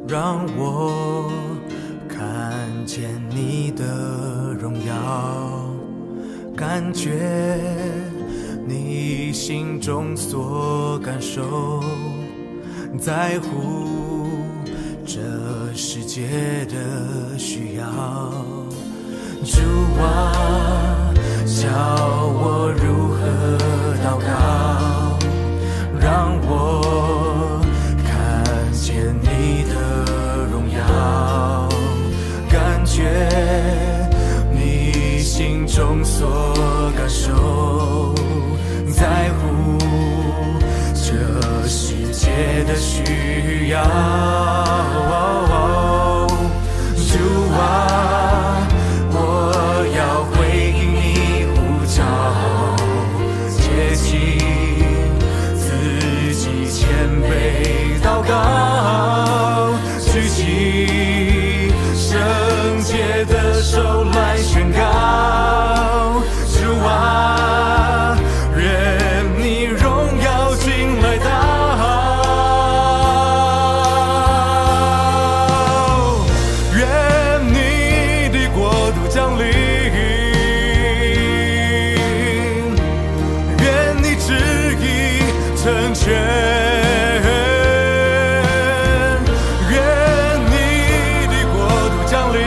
让我看见你的荣耀，感觉你心中所感受，在乎这世界的需要。主啊，教我如何祷告，让我看见你的荣耀，感觉你心中所感受，在乎这世界的需要。主啊，我要回应你呼召，竭尽自己谦卑祷告，举起圣洁的手来宣告。主啊，愿你荣耀进来到，愿你的国度降临，愿你旨意成全，愿你的国度降临，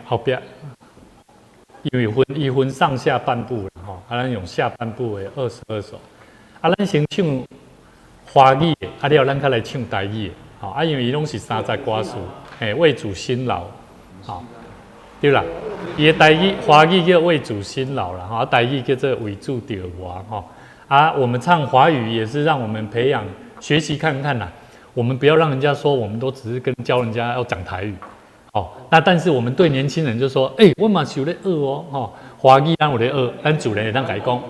后壁，因为伊分上下半部啦吼，咱用下半部的22首，咱先唱华语的，了咱再来唱台语的，因为伊拢是30歌词，为主辛劳，对啦，伊的台语华语叫为主辛劳啦，台语叫做为主着活，我们唱华语也是让我们培养学习看看啦，我们不要让人家说我们都只是跟教人家要讲台语。那但是我们对年轻人就说，我嘛是有在学哦，华语咱有在学，咱主人也当改讲，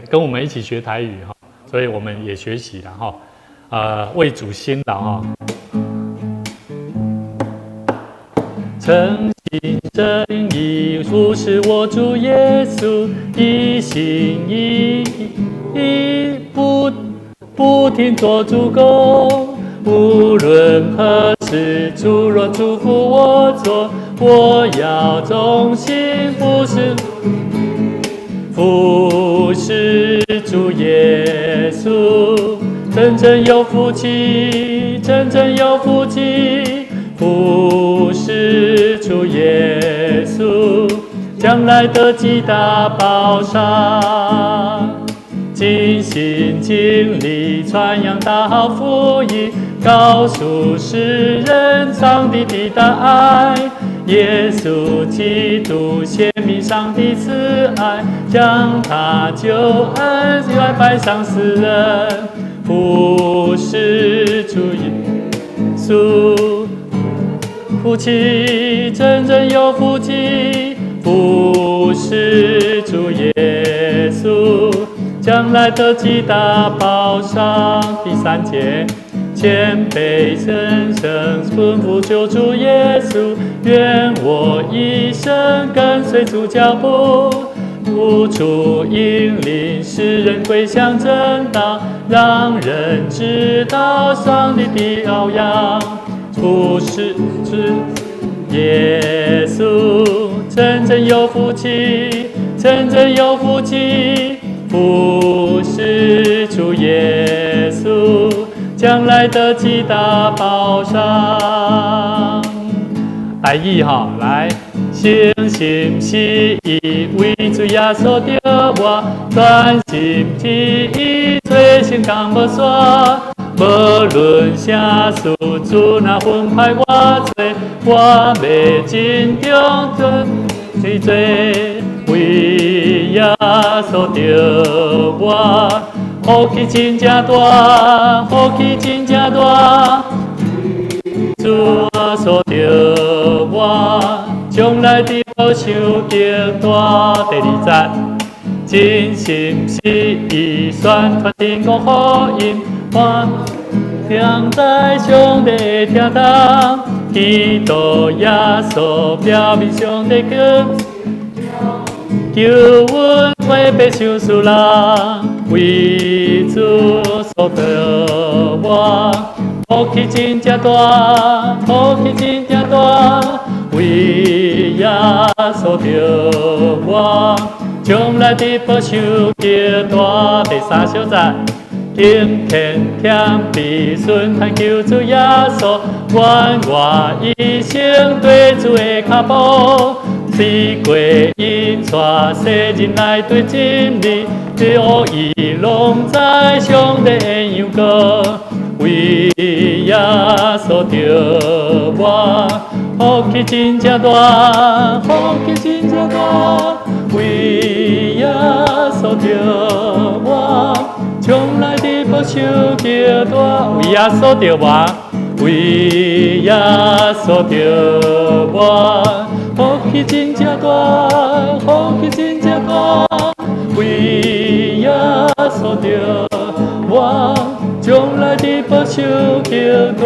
跟我们一起学台语所以我们也学习了为主辛劳诚心真意服侍我主耶稣，一心一意不停做主工。无论何时，主若嘱咐我做，我要忠心服侍主耶稣。真正有福气，真正有福气，服侍主耶稣，将来得极大报赏。尽心尽力传扬大好福音，告诉世人上帝的大爱。耶稣基督显明上帝慈爱，将他救恩摆上世人，服侍主耶稣。福气真正有福气，服侍主耶稣，将来得极大报赏。第3节，谦卑深深顺服救主耶稣，愿我一生跟随主脚步，付出引领世人归向正道，让人知道上帝的羔羊，服侍主耶稣，真正有福气，真正有福气，服侍主耶稣，将来得极大报赏。台语来，诚心实意为主耶稣着我，全心全意做成工无煞。无论啥事，主若分派我做，我要尽忠去做。为耶稣着我，福气真正大，福气真正大。主耶稣着我，将来的保守更大。第2节，真心实意宣传天国福音，听在上帝的听堂，基督耶稣表明上帝救阮为白受死人，为主所得我，福气真正大，福气真正大，为耶稣着我，将来的保守更大。第3小节，敬虔谦卑顺从求主耶稣，愿我一生对主的脚步，四过因带世人来对真理，着伊拢在上帝的羊羔，为耶稣着我，福气真正大，福气真正大，为耶稣着我，将来的保守更大。为耶稣着我，为耶稣着我，福气真正大，福气真正大，为耶稣着我，将来的保守更大。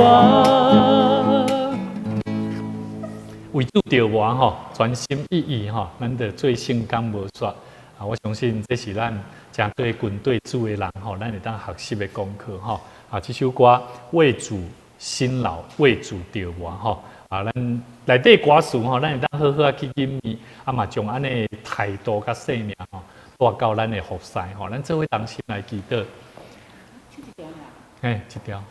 为主着我全心一意咱着做圣工无煞我相信这是咱真对军队主的人咱会当学习的功课这首歌为主辛劳，为主着我咱内底歌词咱会当好好去吟味，嘛将安尼态度甲信念带到咱的服侍咱做伙同心来祈祷。一条，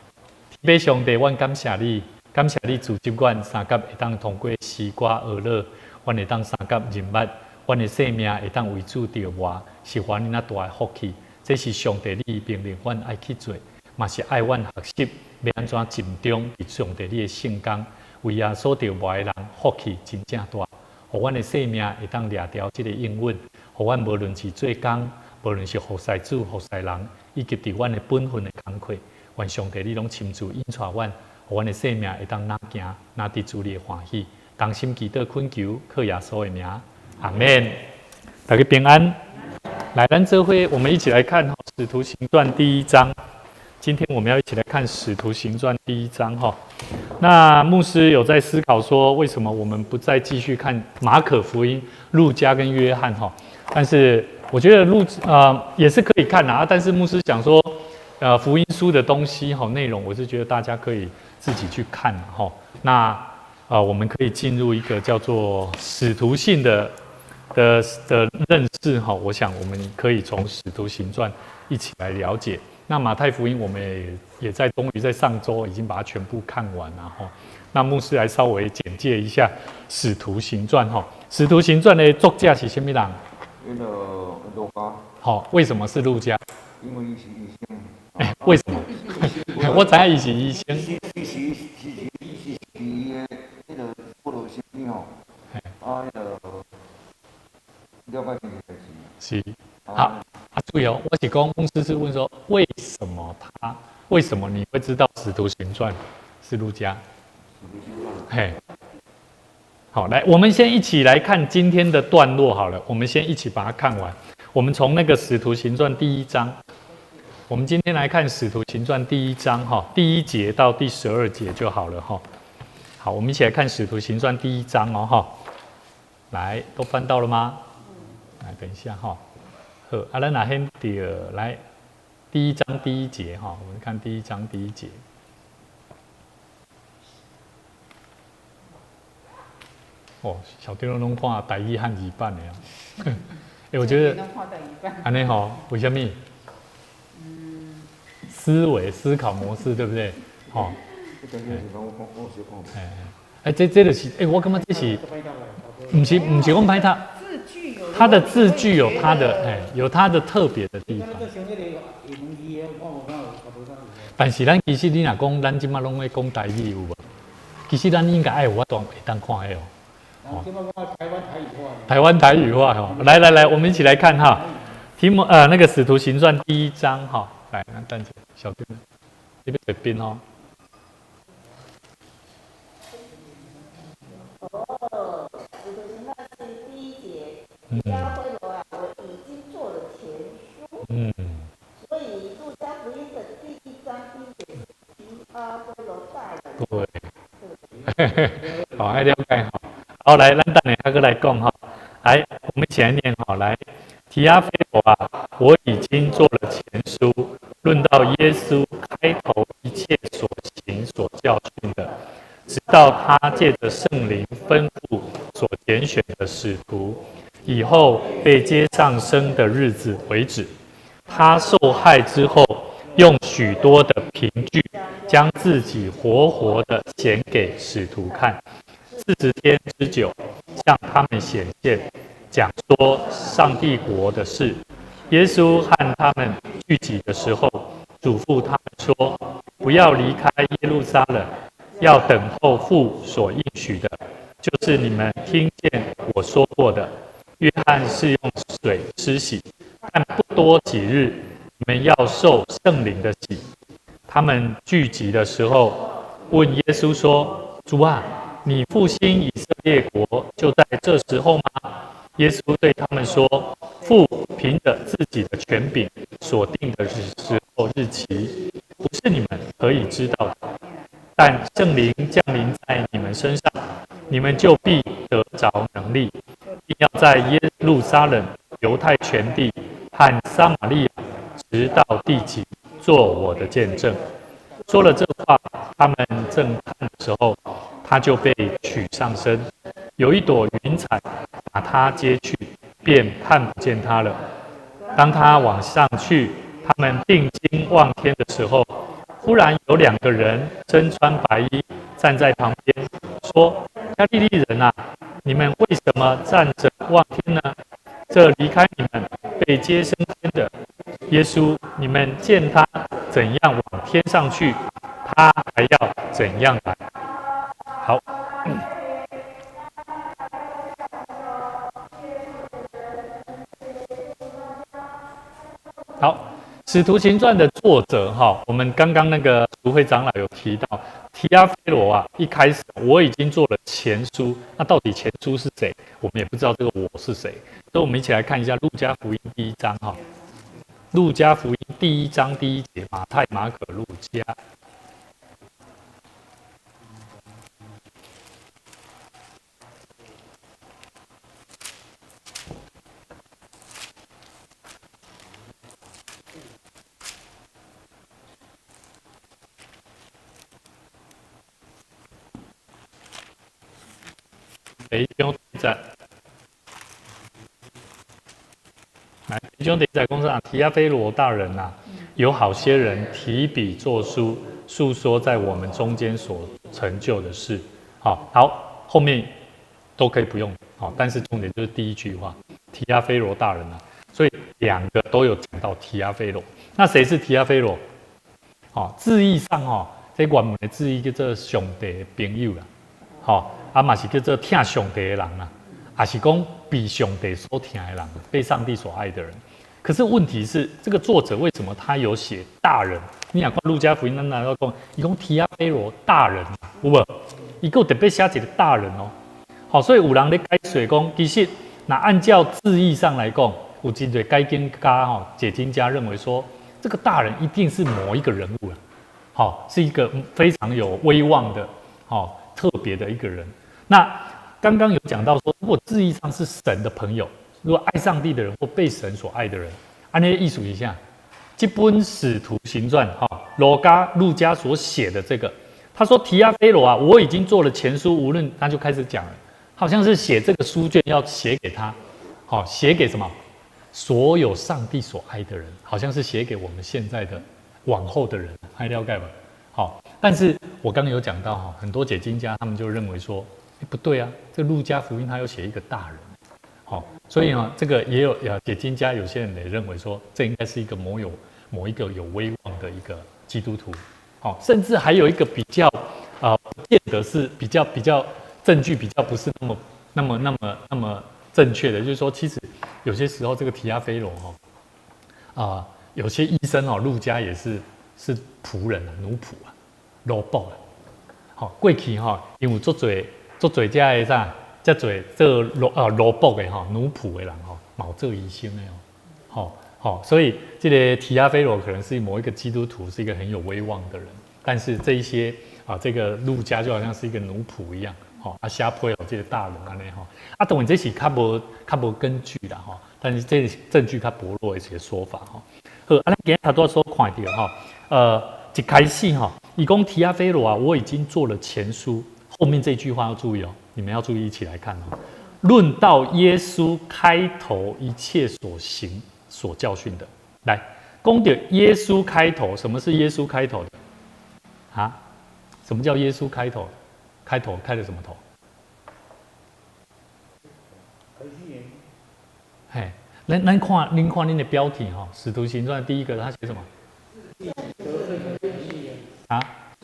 天父上帝，阮感谢你，感谢你组织阮三甲会当通过诗歌学乐，阮会当三甲认捌，阮的生命会当为主着活，是阮你那大的福气。这是上帝你命令阮爱去做，嘛是爱阮学习要安怎尽忠伫上帝你的圣工，为耶稣着活的人福气真正大，互阮的生命会当掠条这个应允，互阮无论是做工，无论是服侍主、服侍人，以及伫阮的本分的工课，愿上帝你拢亲自引带阮。互阮的生命会当哪行哪伫主你的欢喜，同心祈祷恳求，靠耶稣的名，阿门。大家平安。来，咱这会我们一起来看《使徒行传》第1章。今天我们要一起来看《使徒行传》第1章哈。那牧师有在思考说，为什么我们不再继续看马可福音、路加跟约翰哈？但是我觉得也是可以看啊，但是牧师想说，福音书的东西哈内容，我是觉得大家可以自己去看哈。那我们可以进入一个叫做使徒性的认识哈。我想我们可以从使徒行传一起来了解。那马太福音我们也终于在上周已经把它全部看完了哈。那牧师来稍微简介一下使徒行传哈。使徒行传的作者是什么人？路加。好，为什么是路加？因为伊是医生。为什么？我知影伊是医生。是伊的迄个布罗先生吼，迄个了解这个代志。是。好，注意哦，我是公司是问说，为什么你会知道《使徒行传》是路加？嘿，好，来，我们先一起来看今天的段落好了，我们先一起把它看完。我们从那个《使徒行传》第1章。我们今天来看《使徒行传》第1章哈，第1节到第12节就好了哈。好，我们一起来看《使徒行传》第1章哦哈。来，都翻到了吗？来，等一下哈。好，咱哪先来第1章第1节哈，我们看第1章第1节。哦，小弟拢看台语汉语版的啊。我觉得安尼吼，为什么？思考模式对不对？吼。这就是，我感觉这是，不是讲歹读，它的字句有它的特别的地方。但是咱其实你若讲，咱即马拢会讲台语有无？其实咱应该爱有法度会当看的哦。台湾台语话哈，来，我们一起来看哈。题目那个《使徒行传》第1章哈。来，等着，小弟们，这边随便哦。使徒行传是第1节，加菲罗啊，我已经做了前书。所以路加福音的第1章第1节是加菲罗大人。对，好，爱了解哈。好，来，咱等下个来讲哈。来，我们一起来念哈。来，提阿非罗啊，我已经做了前书，论到耶稣开头一切所行所教训的，直到他借着圣灵吩咐所拣选的使徒，以后被接上升的日子为止。他受害之后，用许多的凭据，将自己活活的显给使徒看，40天之久，向他们显现，讲说上帝国的事。耶稣和他们聚集的时候，嘱咐他们说：不要离开耶路撒冷，要等候父所应许的，就是你们听见我说过的。约翰是用水施洗，但不多几日，你们要受圣灵的洗。他们聚集的时候，问耶稣说：主啊，你复兴以色列国就在这时候吗？耶稣对他们说：父凭着自己的权柄所定的时候日期，不是你们可以知道的。但圣灵降临在你们身上，你们就必得着能力，并要在耶路撒冷、犹太全地和撒玛利亚，直到地极，做我的见证。说了这话，他们正看的时候，他就被取上身，有一朵云彩把他接去，便看不见他了。当他往上去，他们定睛望天的时候，忽然有2个人身穿白衣站在旁边，说：“加利利人啊，你们为什么站着望天呢？这离开你们被接升天的耶稣，你们见他怎样往天上去，他还要怎样来。”好。好，《使徒行传》的作者我们刚刚那个赎会长老有提到，提阿非罗啊，一开始我已经做了前书，那到底前书是谁？我们也不知道这个我是谁，所以我们一起来看一下《路加福音》第1章《路加福音》第1章第1节，马太、马可、路加。弟兄第1来，弟兄第1公上，提阿非罗大人啊，有好些人提笔作书，述说在我们中间所成就的事。好，后面都可以不用，但是重点就是第1句话，提阿非罗大人啊，所以2个都有讲到提阿非罗。那谁是提阿非罗？字义上这原文的字义叫做上帝的朋友啦，嘛是叫做听上帝的人啦，也是讲被上帝所听的人，被上帝所爱的人。可是问题是，这个作者为什么他有写大人？你想看路加福音，那要讲，伊讲提阿非罗大人，有无？伊个特别写一个大人好，所以有人咧解说讲，其实那按照字义上来讲，有真多解经家解经家认为说，这个大人一定是某一个人物是一个非常有威望的特别的一个人。那刚刚有讲到说，如果字义上是神的朋友，如果爱上帝的人或被神所爱的人，按那些艺术一下，这本使徒行传路加所写的这个，他说提阿非罗啊，我已经做了前书，无论他就开始讲了，好像是写这个书卷要写给他，写给什么？所有上帝所爱的人，好像是写给我们现在的往后的人，还了解吧？但是我刚刚有讲到很多解经家他们就认为说，不对啊，这路加福音他有写一个大人，所以这个也有解经家有些人也认为说，这应该是一个某一个有威望的一个基督徒，甚至还有一个比较不见得是比较证据比较不是那么正确的，就是说其实有些时候这个提阿非罗有些医生路加也是仆人奴仆奴仆过去因为做多这个啥，这多做奴仆的奴仆的人冇做医生的所以这个提阿非罗可能是某一个基督徒，是一个很有威望的人，但是这一些这个路加就好像是一个奴仆一样瞎配这个大人安尼当然这是较无根据啦但是这证据较薄弱的一些说法好，咱今日多所看到一开始伊讲提阿非罗啊，我已经做了前书，后面这句话要注意你们要注意一起来看论到耶稣开头一切所行所教训的，来讲到耶稣开头，什么是耶稣开头的什么叫耶稣开头？开了什么头？咱看您的标题使徒行传第1个他写什么？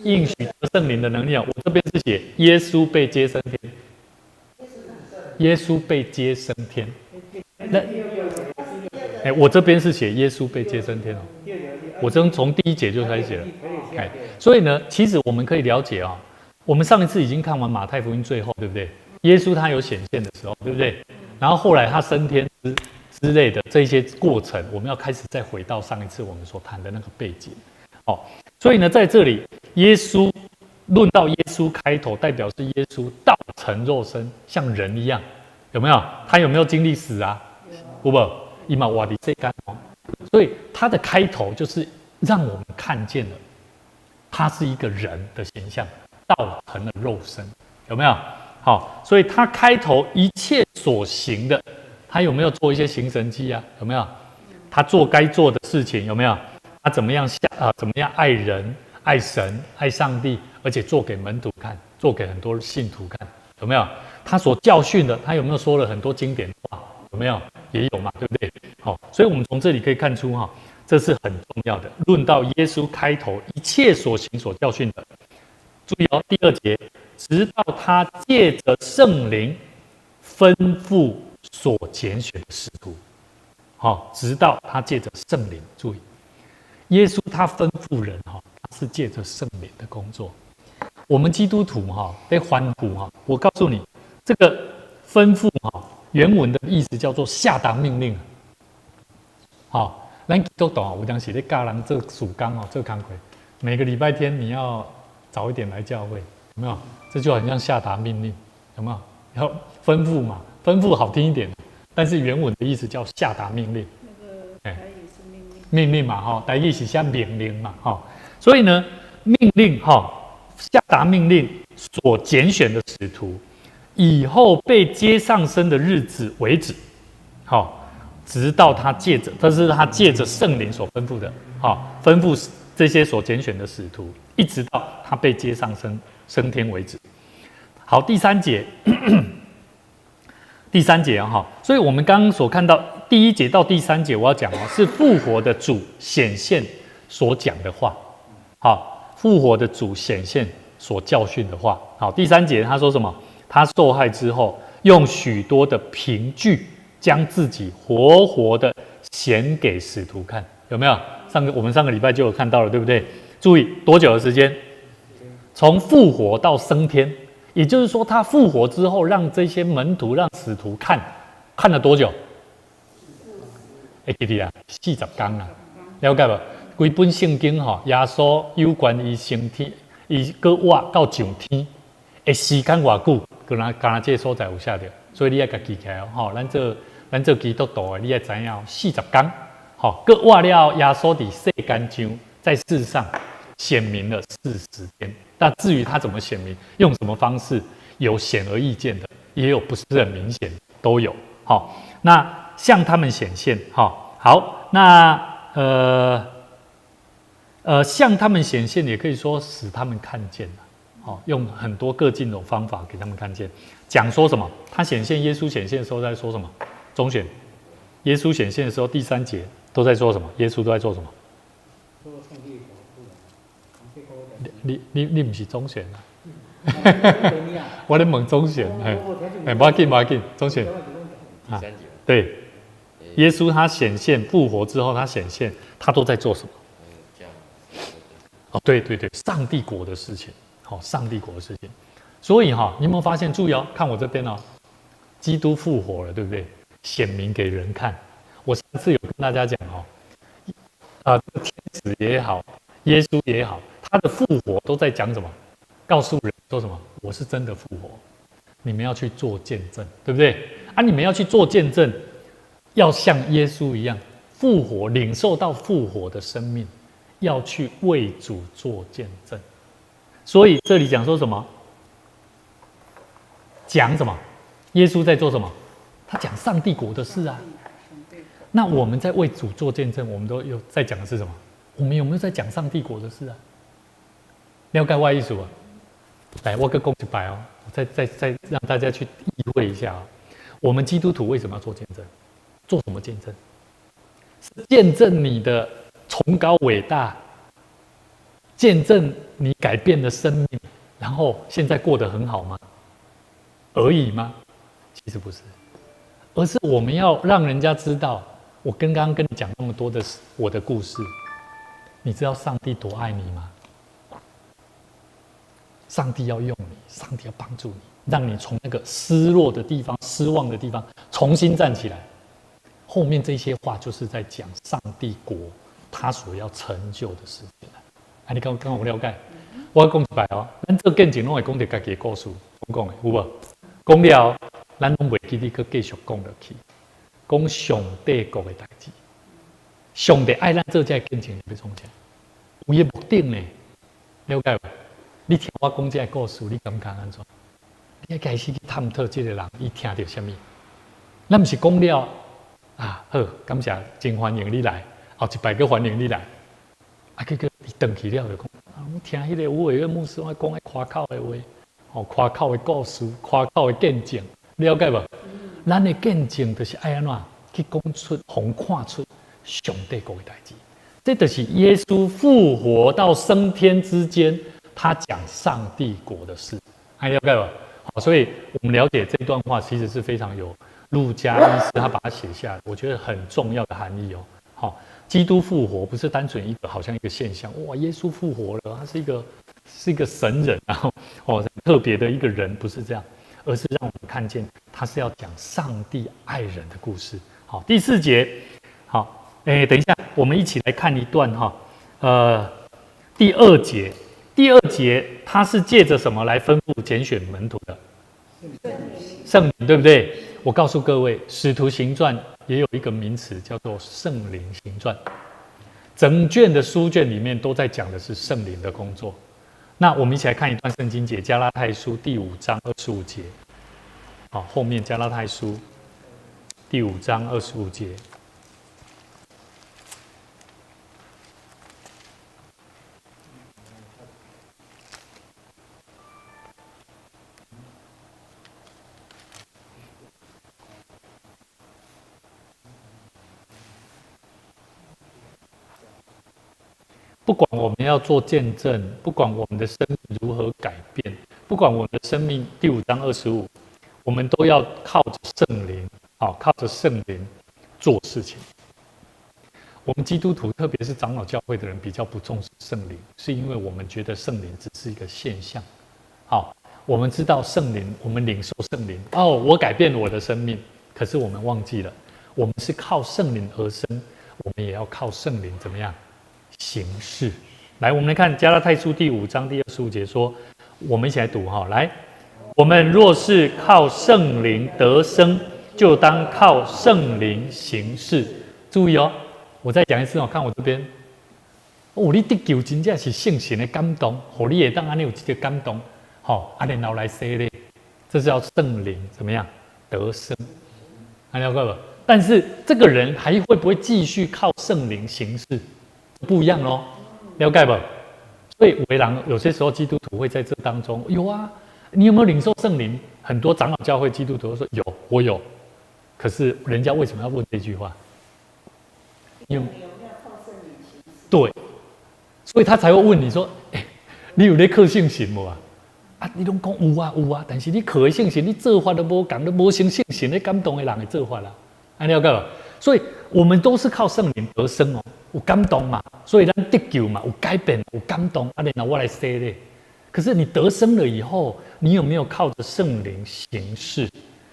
应许得圣灵的能力我这边是写耶稣被接升天，耶稣被接升天。我这边是写耶稣被接升天我从第1节就开始写了。所以呢，其实我们可以了解我们上一次已经看完马太福音最后，对不对？耶稣他有显现的时候，对不对？然后后来他升天之类的这些过程，我们要开始再回到上一次我们所谈的那个背景。所以呢，在这里耶稣论到耶稣开头，代表是耶稣道成肉身，像人一样，有没有？他有没有经历死啊？有没有？伊嘛活在世间所以他的开头就是让我们看见了，他是一个人的形象，道成了肉身，有没有？所以他开头一切所行的，他有没有做一些行神迹啊？有没有？他做该做的事情有没有？他怎么样爱人，爱神、爱上帝，而且做给门徒看，做给很多信徒看，有没有？他所教训的，他有没有说了很多经典话？有没有？也有嘛，对不对？好，所以我们从这里可以看出哈，这是很重要的。论到耶稣开头一切所行所教训的，注意哦，第2节，直到他借着圣灵吩咐所拣选的使徒，好，直到他借着圣灵，注意，耶稣他吩咐人哈，他是借着圣灵的工作。我们基督徒哈被欢呼哈，我告诉你，这个吩咐哈。原文的意思叫做下达命令。好，咱基督徒有当时咧教人做暑工哦，做工课，每个礼拜天你要早一点来教会，有没有？这就很像下达命令，有没有？然后吩咐嘛，吩咐好听一点，但是原文的意思叫下达命令。那个台语是命令。命令嘛，哈，台语是下命令嘛，哈，所以呢，命令哈，下达命令所拣选的使徒。以后被接上身的日子为止，好，直到他借着，这是他借着圣灵所吩咐的，好，吩咐这些所拣选的使徒，一直到他被接上身升天为止。好，第3节，第3节哈，所以我们刚刚所看到第1节到第3节，我要讲哦，是复活的主显现所讲的话，好，复活的主显现所教训的话。好，第3节他说什么？他受害之后，用许多的凭据，将自己活活的显给使徒看，有没有？我们上个礼拜就有看到了，对不对？注意多久的时间？从复活到升天，也就是说，他复活之后，让这些门徒、让使徒看了多久？记得啊，40天啊，了解不？规本圣经哈，耶稣有关于升天，伊搁活到上天的时间偌久？刚这个所在有写着，所以你要甲记起来哦。咱做基督徒的，你要知影40天，好，各活了耶稣伫世间上，在世上显明了40天。那至于他怎么显明，用什么方式，有显而易见的，也有不是很明显，都有。好，那向他们显现，好，那向他们显现，也可以说使他们看见了。用很多各尽种方法给他们看见，讲说什么？他显现，耶稣显现的时候在说什么？中选，耶稣显现的时候，第3节都在说什么？耶稣都在做什么？你不是中选啊？我在问中选，不要紧，中选啊，对，耶稣他显现复活之后，他显现，他都在做什么？哦，对，上帝国的事情。好，上帝国的事情，所以哈，你有没有发现？注意哦，看我这边哦，基督复活了，对不对？显明给人看。我上次有跟大家讲哦，天使也好，耶稣也好，他的复活都在讲什么？告诉人说什么？我是真的复活，你们要去做见证，对不对？啊，你们要去做见证，要像耶稣一样复活，领受到复活的生命，要去为主做见证。所以这里讲说什么？讲什么？耶稣在做什么？他讲上帝国的事啊。那我们在为主做见证，我们都有在讲的是什么？我们有没有在讲上帝国的事啊？了解我的意思啊？来，我再讲一摆哦，我再让大家去意会一下啊。我们基督徒为什么要做见证？做什么见证？是见证你的崇高伟大。见证你改变了生命，然后现在过得很好吗？而已吗？其实不是，而是我们要让人家知道，我刚刚跟你讲那么多的我的故事，你知道上帝多爱你吗？上帝要用你，上帝要帮助你，让你从那个失落的地方、失望的地方重新站起来。后面这些话就是在讲上帝国他所要成就的事情。你刚有了解？我讲一摆哦，咱做见证拢会讲着家己的故事，讲的有无？讲了，咱拢袂记得去继续讲落去，讲上帝国的代志。上帝爱咱做这见证，要创啥？有伊的目的呢？了解无？你听我讲这个故事，你感觉安怎？你要开始去探讨这个人，伊听到什么？咱不是讲了啊？好，感谢，真欢迎你来，后一摆个欢迎你来。啊，结果伊回去了就讲，听迄个有诶个牧师讲诶夸口诶话，夸口诶故事，夸口诶见证，了解无？咱诶见证就是爱安怎去讲出、弘看出上帝国诶代志。这就是耶稣复活到升天之间，他讲上帝国的事，还了解吧？好，所以我们了解这段话，其实是非常有路加医师他把它写下来，我觉得很重要的含义哦。好，基督复活不是单纯一个好像一个现象，哇，耶稣复活了，他是一个神人，然后很特别的一个人，不是这样，而是让我们看见他是要讲上帝爱人的故事。好，第4节，好。等一下，我们一起来看一段哈，第2节，第2节它是借着什么来吩咐拣选门徒的？圣灵，对不对？我告诉各位，使徒行传也有一个名词叫做圣灵行传，整卷的书卷里面都在讲的是圣灵的工作。那我们一起来看一段圣经节，加拉太书第5章25节，好，后面加拉太书第5章25节。不管我们要做见证，不管我们的生命如何改变，不管我们的生命第5章25，我们都要靠着圣灵，靠着圣灵做事情。我们基督徒，特别是长老教会的人，比较不重视圣灵，是因为我们觉得圣灵只是一个现象。好，我们知道圣灵，我们领受圣灵，我改变了我的生命，可是我们忘记了，我们是靠圣灵而生，我们也要靠圣灵怎么样？行事。来，我们来看加拉太书第5章第25节说，我们一起来读哈。来，我们若是靠圣灵得生，就当靠圣灵行事。注意哦，我再讲一次哦，看我这边。你得救真正是圣神的感动，让你会当安尼有这个感动，然后来说咧，这是叫圣灵怎么样得生？了解不？但是这个人还会不会继续靠圣灵行事？不一样咯，了解不？所以为人有些时候基督徒会在这当中有啊，你有没有领受圣灵？很多长老教会基督徒都说有，我有。可是人家为什么要问这句话？有没有靠圣灵行事？对，所以他才会问你说：“你有在靠圣神无啊？”你拢讲有啊有啊，但是你靠的圣神，你做法都无共，都无成圣神的感动的人的做法啦，了解不？所以我们都是靠圣灵得生哦。有感动嘛，所以咱得救嘛，有改变，有感动，然后我来说咧。可是你得生了以后，你有没有靠着圣灵行事？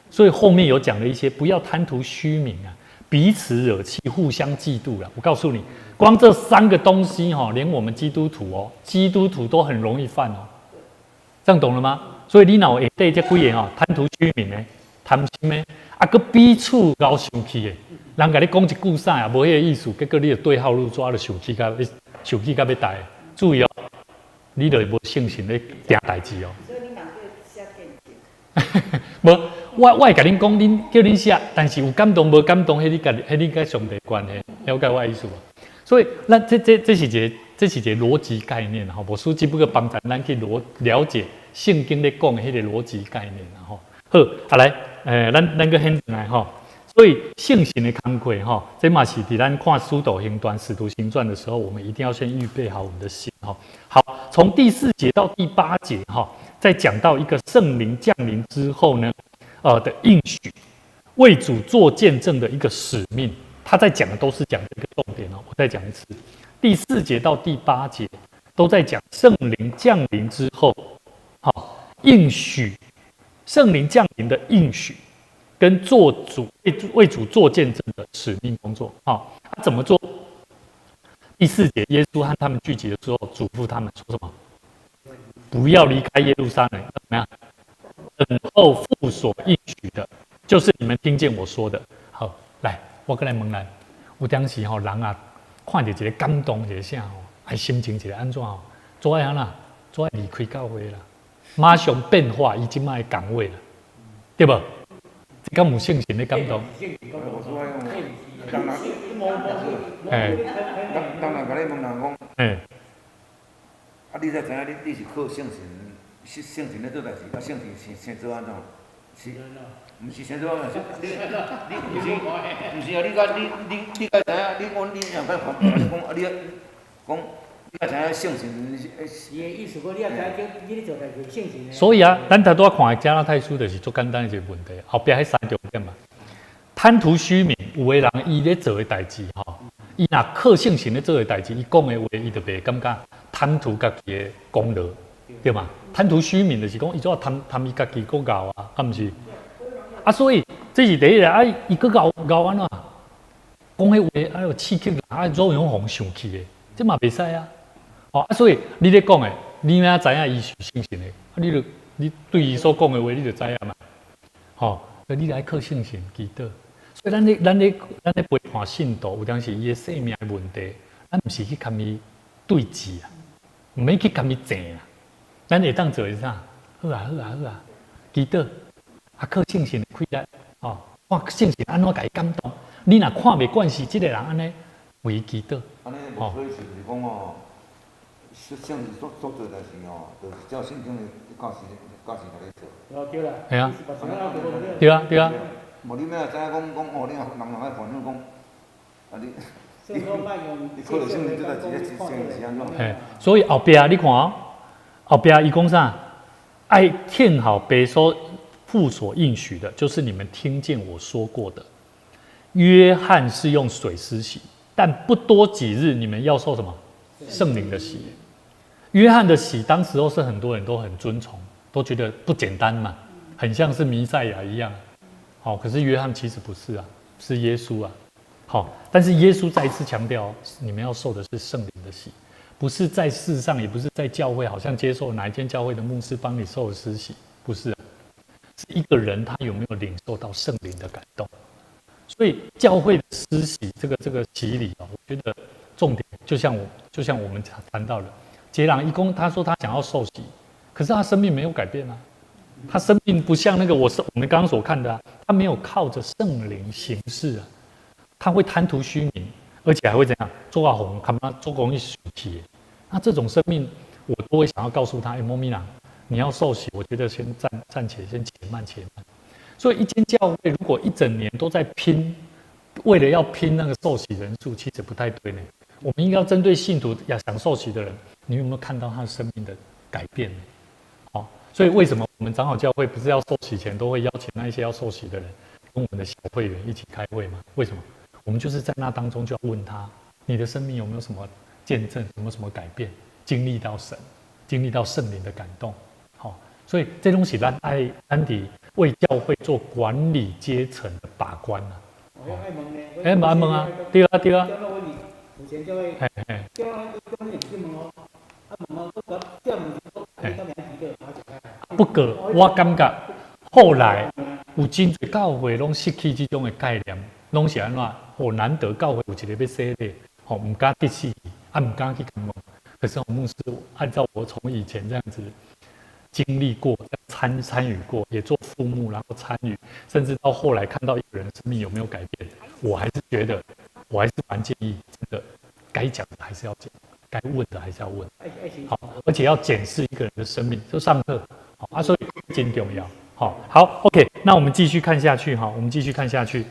所以后面有讲了一些，不要贪图虚名啊，彼此惹气，互相嫉妒啦。我告诉你，光这3个东西连我们基督徒都很容易犯哦。这样懂了吗？所以你哪会对这几个贪图虚名呢？贪心呢？搁彼此搞生气的。人甲你讲一句啥也无迄个意思，结果你就对号入座，就受气到要大。注意哦，你就无信心咧定代志哦。所以你哪个写见证？无，我会甲恁讲，恁叫恁写，但是有感动无感动，迄你甲上帝关系，了解我意思无？所以，这是一个逻辑概念哈。无书只不过帮助咱去了解圣经咧讲的迄个逻辑概念哈。好，来，咱个现来哈。所以圣神的慷慨哈，这嘛是在咱看《使徒行传》《使徒行传》的时候，我们一定要先预备好我们的心哈。好，从第4节到第8节哈，再讲到一个圣灵降临之后呢，的应许，为主做见证的一个使命。他在讲的都是讲这个重点哦。我再讲一次，第4节到第8节都在讲圣灵降临之后，应许，圣灵降临的应许。跟为主做见证的使命工作，怎么做？第4节，耶稣和他们聚集的时候，嘱咐他们说什么？不要离开耶路撒冷，怎么样？等候父所应许的，就是你们听见我说的。好，来，我跟来问咱，有当时人啊，看到一个感动一个啥心情一个安怎做爱啦，做爱离开教会啦，马上变化，伊即卖岗位了，对不？敢有信心的感动？当然，甲你问人讲，啊，你才知影你是靠圣神咧做代志，啊，圣神先做安怎？是，毋是先做安怎？你毋是啊？你甲你甲知影？你若甲讲啊，你讲。你知影圣神？伊的意思讲，你也知影叫你做代志圣神的。所以啊，咱头拄仔看的加拉太书就是足简单的一个问题，后壁迄三重点嘛。贪图虚名，有的人伊咧做的代志吼，伊若靠圣神咧做的代志，伊讲的话，伊就袂感觉贪图家己的功劳，对嘛？贪图虚名就是讲，伊做贪伊家己个牛啊，啊毋是？啊，所以这是第一个啊，伊个牛安怎？讲迄话啊，有刺激人，啊，左用红生气的，这嘛袂使啊。哦啊，所以你咧讲的，你哪知影伊是圣神的？啊，你对伊所讲的话，你就知影嘛。吼，所以你来靠圣神祈祷。所以咱咧陪伴信徒，有当时伊的生命的问题，咱毋是去甲伊对峙啊，毋免去甲伊争啊。咱会当做是啥？好啊，祈祷啊，靠圣神的开力，吼，看圣神安怎甲伊感动。你若看袂惯是即个人安尼为伊祈祷，安尼无好意思，就是讲哦。圣神所做代志哦，就是照圣经的教示来做。对啦。系啊。对啊。无你哪知影讲哦，你人爱烦恼讲，啊你靠着圣神做代志，是安怎？嘿，所以后壁你看哦，后壁伊讲啥？爱听好别说父所应许的，就是你们听见我说过的。约翰是用水施洗，但不多几日，你们要受什么？圣灵的洗。约翰的洗，当时候是很多人都很尊崇，都觉得不简单嘛，很像是弥赛亚一样。好，可是约翰其实不是啊，是耶稣啊。好，但是耶稣再一次强调，你们要受的是圣灵的洗，不是在世上，也不是在教会，好像接受哪一间教会的牧师帮你受施洗，不是啊，是一个人他有没有领受到圣灵的感动。所以教会的施洗，这个洗礼啊，我觉得重点就像我们谈到了。杰朗一公他说他想要受洗，可是他生命没有改变啊，他生命不像那个我们刚刚所看的啊，他没有靠着圣灵行事啊，他会贪图虚名，而且还会怎样做啊红，他妈做容易水气，那这种生命我都会想要告诉他，莫米娜，你要受洗，我觉得先暂且先且慢。所以一间教会如果一整年都在拼，为了要拼那个受洗人数，其实不太对呢。我们应该要针对信徒想受洗的人，你有没有看到他生命的改变呢？好，所以为什么我们长老教会不是要受洗前都会邀请那一些要受洗的人跟我们的小会员一起开会吗？为什么？我们就是在那当中就要问他，你的生命有没有什么见证，有没有什么改变，经历到神，经历到圣灵的感动。好，所以这东西咱得为教会做管理阶层的把关啊。爱问啊，对啊。以前就会，叫你去问哦，问哦，叫问不过我感觉后来有真侪教会拢失去这种的概念，拢是安怎？难得教会有一个要洗礼，唔敢得死，唔敢去问。可是牧师按照我从以前这样子经历过、参与过，也做副牧，然后参与，甚至到后来看到一个人的生命有没有改变，我还是觉得，我还是蛮建议，真的该讲的还是要讲，该问的还是要问。好，而且要检视一个人的生命，就上课，好啊，所以真重要。好 ，OK， 那我们继续看下去哈，我们继续看下去，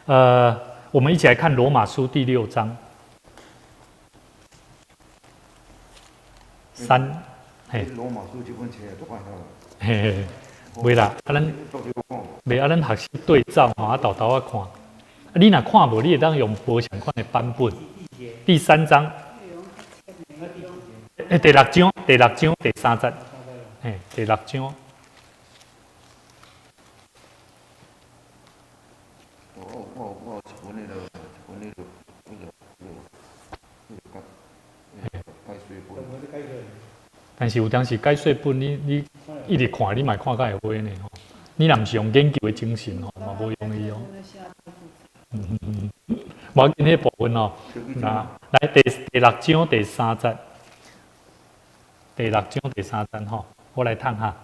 我们一起来看罗马书第6章3。嘿，罗马书这本册都看到了。嘿，袂啦，咱学习对照吼，豆豆啊看。你若看无，你会当用无相款的版本。第3章，第6章第3节，第6章。我一本那个解水本。但是有当时解说本，你一直看，你嘛看甲会会呢吼。你若毋是用研究的精神吼，嘛无容易哦。无要紧迄部分哦。来第6章第3节，第6章第3节吼，我来看哈。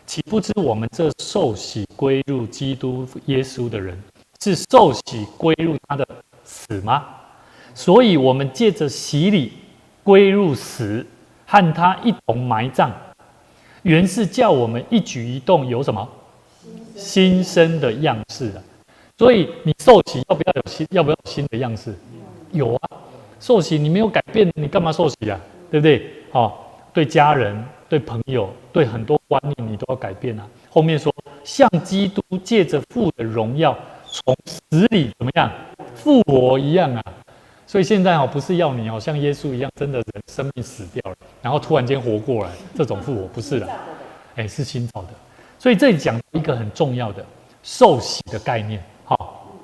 岂不知我们这受洗归入基督耶稣的人，是受洗归入他的死吗？所以我们借着洗礼归入死，和他一同埋葬，原是叫我们一举一动有什么新生的样式啊。所以你受洗要不要有新的样式？有啊，受洗你没有改变，你干嘛受洗啊？对不对？对家人、对朋友、对很多观念你都要改变啊。后面说，像基督借着父的荣耀从死里怎么样复活一样啊。所以现在不是要你像耶稣一样，真的人生命死掉了，然后突然间活过来，这种复活不是的，是新造的。所以这里讲一个很重要的受洗的概念，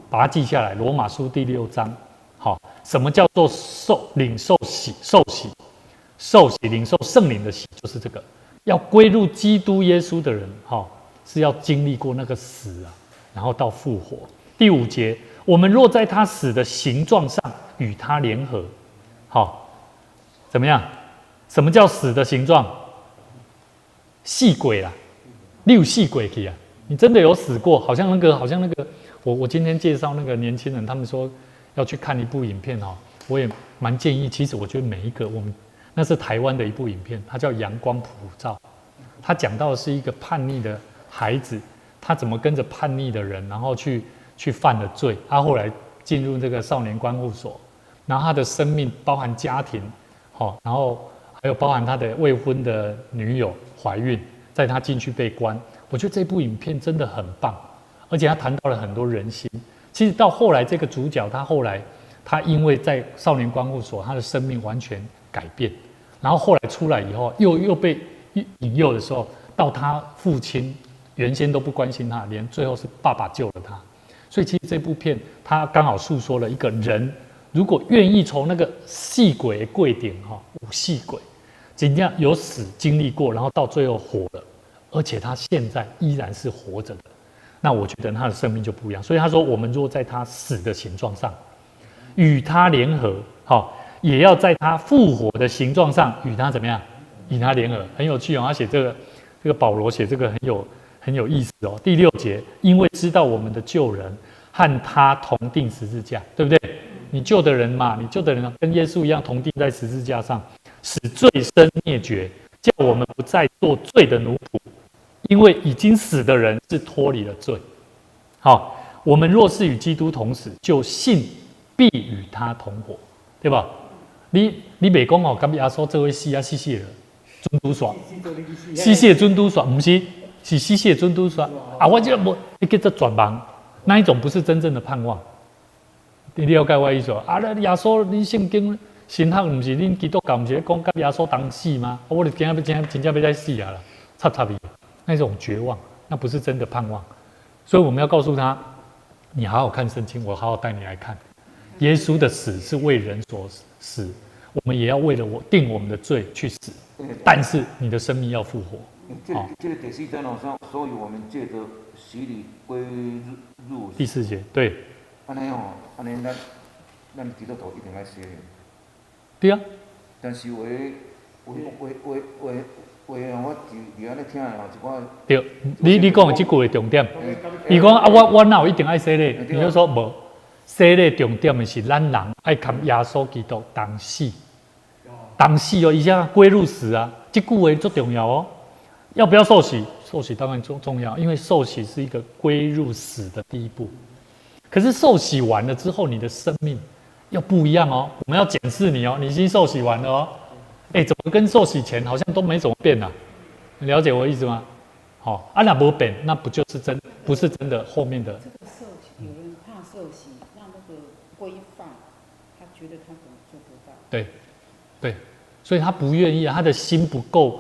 把它记下来。罗马书第6章，什么叫做领受洗？受洗领受圣灵的洗，就是这个要归入基督耶稣的人，是要经历过那个死啊，然后到复活。第5节，我们若在他死的形状上与他联合，怎么样？什么叫死的形状？死鬼啦，你有死鬼去啊？你真的有死过？好像那个，我今天介绍那个年轻人，他们说要去看一部影片我也蛮建议。其实我觉得每一个那是台湾的一部影片，它叫《阳光普照》，它讲到的是一个叛逆的孩子，他怎么跟着叛逆的人，然后去犯了罪，他后来进入这个少年观护所，然后他的生命包含家庭，然后还有包含他的未婚的女友怀孕，在他进去被关。我觉得这部影片真的很棒，而且他谈到了很多人心。其实到后来，这个主角他因为在少年观护所，他的生命完全改变，然后后来出来以后，又被引诱的时候，到他父亲原先都不关心他，连最后是爸爸救了他。所以其实这部片他刚好诉说了一个人如果愿意从那个死鬼的柜顶有死鬼，怎样有死经历过，然后到最后活了，而且他现在依然是活着的，那我觉得他的生命就不一样。所以他说，我们若在他死的形状上与他联合，也要在他复活的形状上与他怎么样？与他联合。很有趣他写这个保罗写这个很有意思第6节，因为知道我们的旧人和他同定十字架，对不对？你旧的人嘛，跟耶稣一样同定在十字架上，使罪身灭绝，叫我们不再做罪的奴仆，因为已经死的人是脱离了罪。我们若是与基督同死，就信必与他同活，对吧？你袂讲跟耶稣做伙死啊，死了，准拄煞，死准拄煞，不是死准拄煞啊！我这无，你叫做绝望，那一种不是真正的盼望。你了解我意思啊？耶稣，你圣经神学不是恁基督教不是讲跟耶稣同死吗？我就真正要再死啊了，插伊，那种绝望，那不是真的盼望。所以我们要告诉他，你好好看圣经，我好好带你来看。耶稣的死是为人所死，我们也要为了定我们的罪去死，但是你的生命要复活。这个第4章所以我们借着洗礼归入第4节，对。安尼咱基督徒一定要洗礼。对啊。但是我就安尼听一寡。对，你讲的这句的重点，伊讲我哪有一定爱洗礼？你就说无。洗礼重点的是咱人爱跟耶稣基督同死，而且归入死啊，这句话最重要要不要受洗？受洗当然重要，因为受洗是一个归入死的第一步。可是受洗完了之后，你的生命要不一样我们要检视你你已经受洗完了怎么跟受洗前好像都没怎么变啊？你了解我的意思吗？那没变，那不就是不是真的后面的？这个受洗，有人怕受洗，让那个规范，他觉得他可能做不到。对，所以他不愿意他的心不够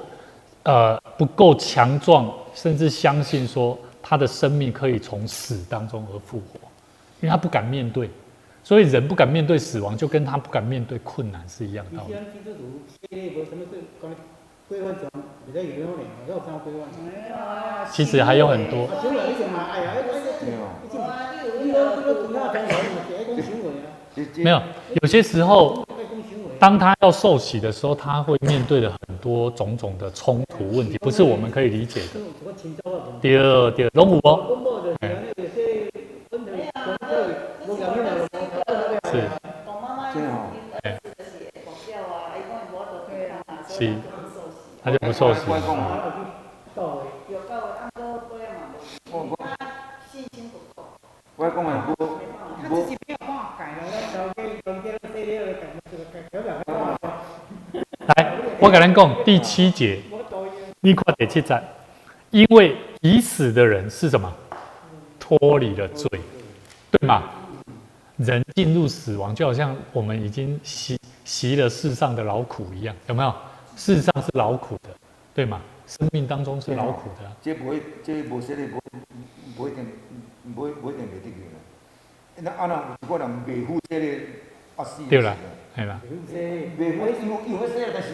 强壮，甚至相信说他的生命可以从死当中而复活，因为他不敢面对。所以人不敢面对死亡，就跟他不敢面对困难是一样的道理。其实还有很多。没有，有些时候，当他要受洗的时候，他会面对的很多种种的冲突问题，不是我们可以理解的。对，拢有是。是。他就不受洗。我讲嘛，有够按个杯嘛，他信心不够。我讲嘛，他自己没有办法改了。来，我跟咱讲第7节，你看第7节，因为已死的人是什么？脱离了罪，对吗？人进入死亡，就好像我们已经习了世上的劳苦一样，有没有？世上是劳苦的，对吗？生命当中是劳苦的。这无说的无一定袂得去啦。那啊那有可能未负责的啊死。对啦，系啦。未负伊有要说，但是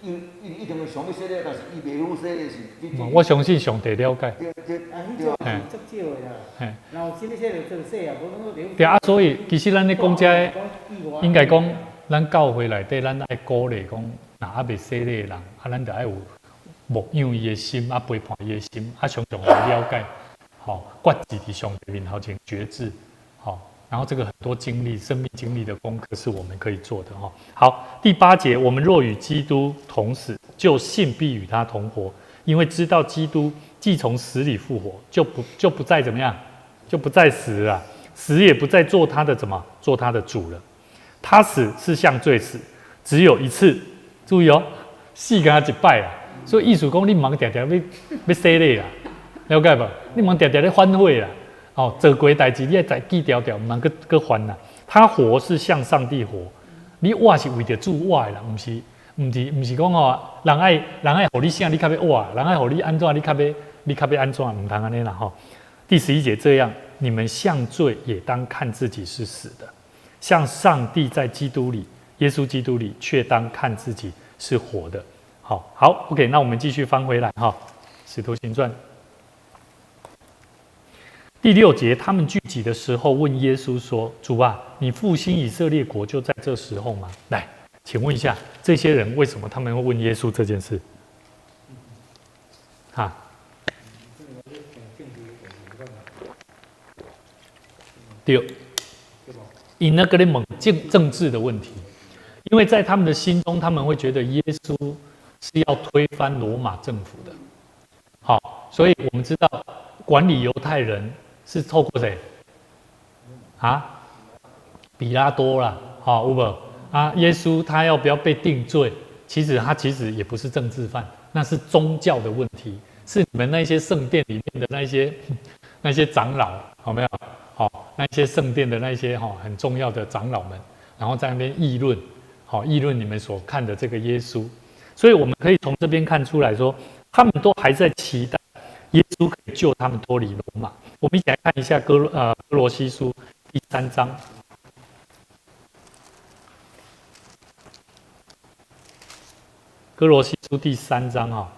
伊一定会想要说的，但是伊未负责的是。我相信上帝了解。对。对啊，所以其实咱咧讲这，应该讲咱教会内底，咱爱鼓励讲，若还未洗礼的人，啊，咱就爱有牧养伊的心，啊，陪伴伊的心，啊，常常来了解，决志伫上帝面头前决志，然后这个很多经历、生命经历的功课是我们可以做的哈。好，第8节，我们若与基督同死，就信必与他同活，因为知道基督既从死里复活，就不再怎么样，就不再死了，死也不再做他的做他的主了。他死是向罪死，只有一次，注意哦，死跟他一摆啊。所以意思讲，你唔忙常常要洗礼啦，了解不？你忙常常咧反悔啦。做过代志，你要再记条条，唔通搁还啦。他活是向上帝活，你活是为着主活的啦，唔是讲人爱互你啥，你较要活；人爱互你安怎，你较要安怎，唔通安尼啦吼。第11节这样，你们向罪也当看自己是死的，向上帝在基督里，耶稣基督里，却当看自己是活的。好 ，OK， 那我们继续翻回来哈，《使徒行传》。第6节，他们聚集的时候问耶稣说：“主啊，你复兴以色列国就在这时候吗？”来，请问一下，这些人为什么他们会问耶稣这件事？对，因那个咧问政治的问题，因为在他们的心中，他们会觉得耶稣是要推翻罗马政府的。所以我们知道管理犹太人是透过谁？比拉多啦，有无？耶稣他要不要被定罪？其实也不是政治犯，那是宗教的问题，是你们那些圣殿里面的那些长老，有没有？那些圣殿的那些很重要的长老们，然后在那边议论你们所看的这个耶稣。所以我们可以从这边看出来说，他们都还在期待耶稣可以救他们脱离罗马。我们一起来看一下哥罗西书第3章。哥罗西书第3章